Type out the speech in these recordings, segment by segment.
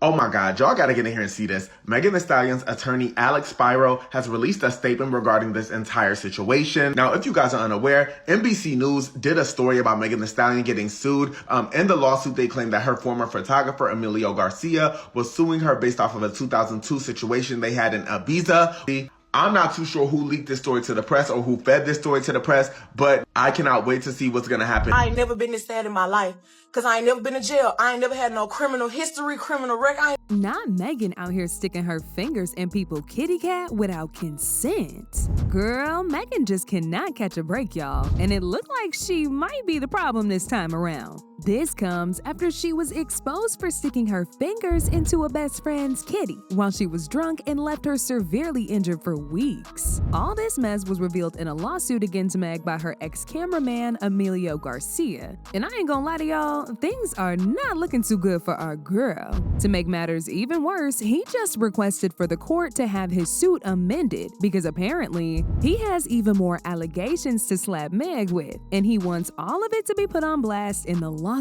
Oh my God, y'all gotta get in here and see this. Megan Thee Stallion's attorney, Alex Spiro, has released a statement regarding this entire situation. Now, if you guys are unaware, NBC News did a story about Megan Thee Stallion getting sued. In the lawsuit, they claimed that her former photographer, Emilio Garcia, was suing her based off of a 2002 situation they had in Ibiza. I'm not too sure who leaked this story to the press or who fed this story to the press, but I cannot wait to see what's gonna happen. I ain't never been this sad in my life, because I ain't never been in jail. I ain't never had no criminal history, criminal record. Not Megan out here sticking her fingers in people's kitty cat without consent. Girl, Megan just cannot catch a break, y'all. And it looked like she might be the problem this time around. This comes after she was exposed for sticking her fingers into a best friend's kitty while she was drunk and left her severely injured for weeks. All this mess was revealed in a lawsuit against Meg by her ex-cameraman, Emilio Garcia. And I ain't gonna lie to y'all, things are not looking too good for our girl. To make matters even worse, he just requested for the court to have his suit amended because apparently he has even more allegations to slap Meg with, and he wants all of it to be put on blast in the lawsuit.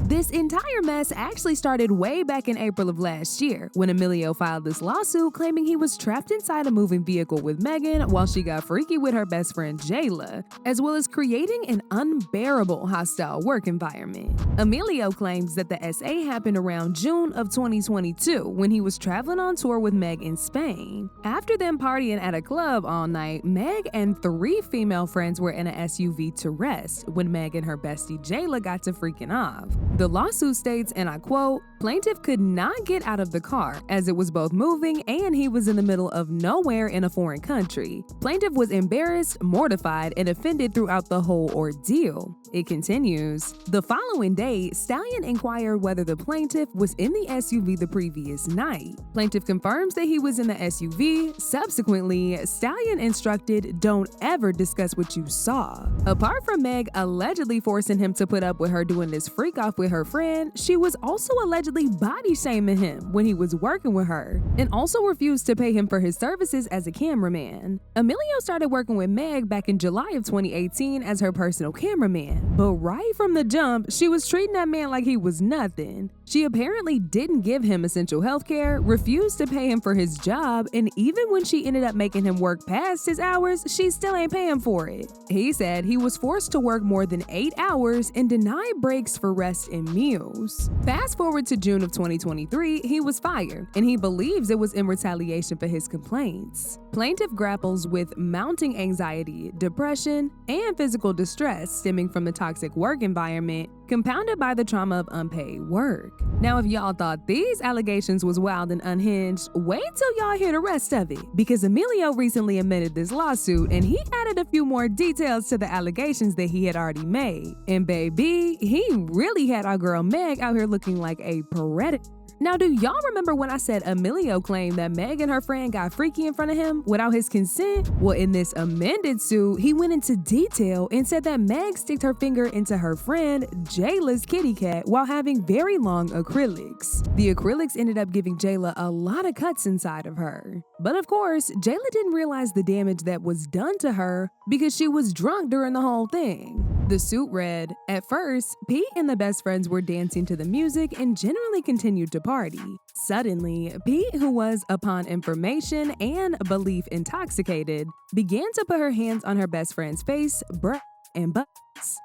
This entire mess actually started way back in April of last year when Emilio filed this lawsuit claiming he was trapped inside a moving vehicle with Megan while she got freaky with her best friend Jayla, as well as creating an unbearable hostile work environment. Emilio claims that the SA happened around June of 2022 when he was traveling on tour with Meg in Spain. After them partying at a club all night, Meg and 3 female friends were in an SUV to rest when Meg and her bestie Jayla got to freaking off. The lawsuit states, and I quote, "Plaintiff could not get out of the car as it was both moving and he was in the middle of nowhere in a foreign country. Plaintiff was embarrassed, mortified, and offended throughout the whole ordeal." It continues, "The following day, Stallion inquired whether the plaintiff was in the SUV the previous night. Plaintiff confirms that he was in the SUV. Subsequently, Stallion instructed, 'Don't ever discuss what you saw.' Apart from Meg allegedly forcing him to put up with her doing this freak off with her friend, she was also allegedly body shaming him when he was working with her, and also refused to pay him for his services as a cameraman. Emilio started working with Meg back in July of 2018 as her personal cameraman. But right from the jump, she was treating that man like he was nothing. She apparently didn't give him essential health care, refused to pay him for his job, and even when she ended up making him work past his hours, she still ain't paying for it. He said he was forced to work more than 8 hours and denied breaks for rest and meals. Fast forward to June of 2023, he was fired, and he believes it was in retaliation for his complaints. Plaintiff grapples with mounting anxiety, depression, and physical distress stemming from the toxic work environment, compounded by the trauma of unpaid work. Now, if y'all thought these allegations was wild and unhinged, wait till y'all hear the rest of it, because Emilio recently amended this lawsuit and he added a few more details to the allegations that he had already made. And baby, he really had our girl Meg out here looking like a predator. Now, do y'all remember when I said Emilio claimed that Meg and her friend got freaky in front of him without his consent? Well, in this amended suit, he went into detail and said that Meg sticked her finger into her friend Jayla's kitty cat while having very long acrylics. The acrylics ended up giving Jayla a lot of cuts inside of her. But of course, Jayla didn't realize the damage that was done to her because she was drunk during the whole thing. The suit read, "At first, Pete and the best friends were dancing to the music and generally continued to party. Suddenly, Pete, who was, upon information and belief intoxicated, began to put her hands on her best friend's face, breast, and butt.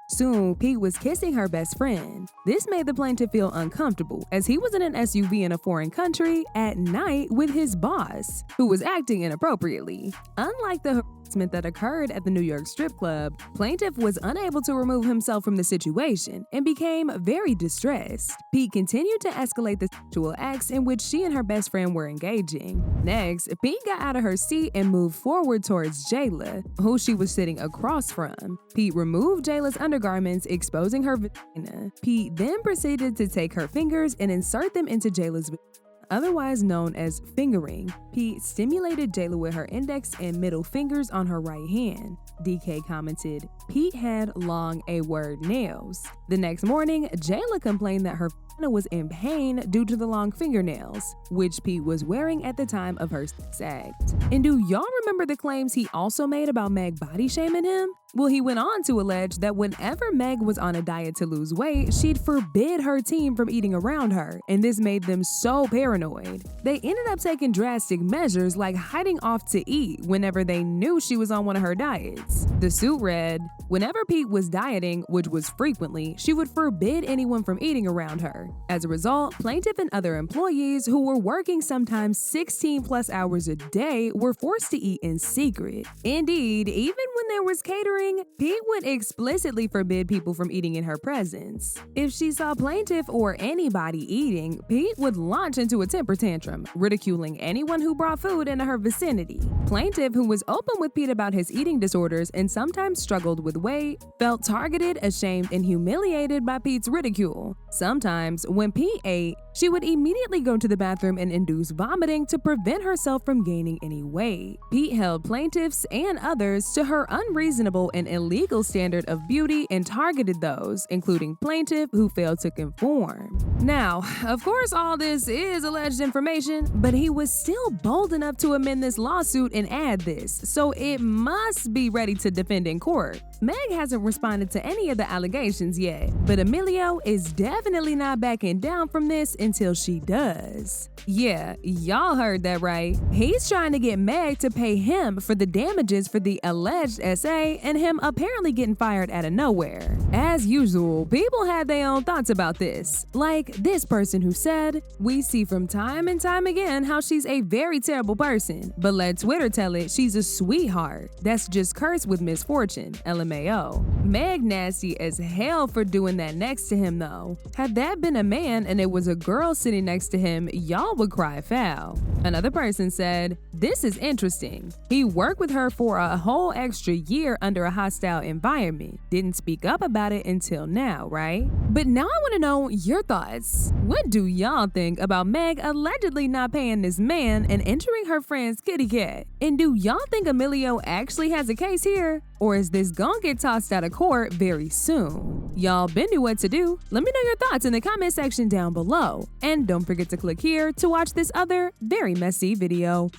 Soon, Pete was kissing her best friend. This made the plaintiff feel uncomfortable as he was in an SUV in a foreign country at night with his boss, who was acting inappropriately. Unlike the harassment that occurred at the New York strip club, plaintiff was unable to remove himself from the situation and became very distressed. Pete continued to escalate the sexual acts in which she and her best friend were engaging. Next, Pete got out of her seat and moved forward towards Jayla, who she was sitting across from. Pete removed Jayla's undergarments, exposing her vagina. Pete then proceeded to take her fingers and insert them into Jayla's vagina, otherwise known as fingering. Pete stimulated Jayla with her index and middle fingers on her right hand. DK commented, "Pete had long A-word nails." The next morning, Jayla complained that her vagina was in pain due to the long fingernails, which Pete was wearing at the time of her sex act. And do y'all remember the claims he also made about Meg body shaming him? Well, he went on to allege that whenever Meg was on a diet to lose weight, she'd forbid her team from eating around her, and this made them so paranoid. They ended up taking drastic measures like hiding off to eat whenever they knew she was on one of her diets. The suit read, "Whenever Pete was dieting, which was frequently, she would forbid anyone from eating around her. As a result, plaintiff and other employees who were working sometimes 16+ hours a day were forced to eat in secret. Indeed, even when there was catering, Pete would explicitly forbid people from eating in her presence. If she saw plaintiff or anybody eating, Pete would launch into a temper tantrum, ridiculing anyone who brought food into her vicinity. Plaintiff, who was open with Pete about his eating disorders and sometimes struggled with weight, felt targeted, ashamed, and humiliated by Pete's ridicule. Sometimes, when Pete ate, she would immediately go to the bathroom and induce vomiting to prevent herself from gaining any weight. Pete held plaintiffs and others to her unreasonable and illegal standard of beauty and targeted those, including plaintiff, who failed to conform. Now, of course, all this is alleged information, but he was still bold enough to amend this lawsuit and add this, so it must be ready to defend in court. Meg hasn't responded to any of the allegations yet, but Emilio is definitely not backing down from this until she does. Yeah, y'all heard that right. He's trying to get Meg to pay him for the damages for the alleged SA and him apparently getting fired out of nowhere. As usual, people had their own thoughts about this. Like this person who said, "We see from time and time again how she's a very terrible person, but let Twitter tell it she's a sweetheart. That's just cursed with misfortune, LMAO." Meg nasty as hell for doing that next to him though. Had that been a man and it was a girl sitting next to him, y'all would cry foul. Another person said, "This is interesting. He worked with her for a whole extra year under a hostile environment. Didn't speak up about it until now, right?" But now I want to know your thoughts. What do y'all think about Meg allegedly not paying this man and entering her friend's kitty cat? And do y'all think Emilio actually has a case here? Or is this gonna get tossed out of court very soon? Y'all been knew what to do. Let me know your thoughts in the comment section down below. And don't forget to click here to watch this other very messy video.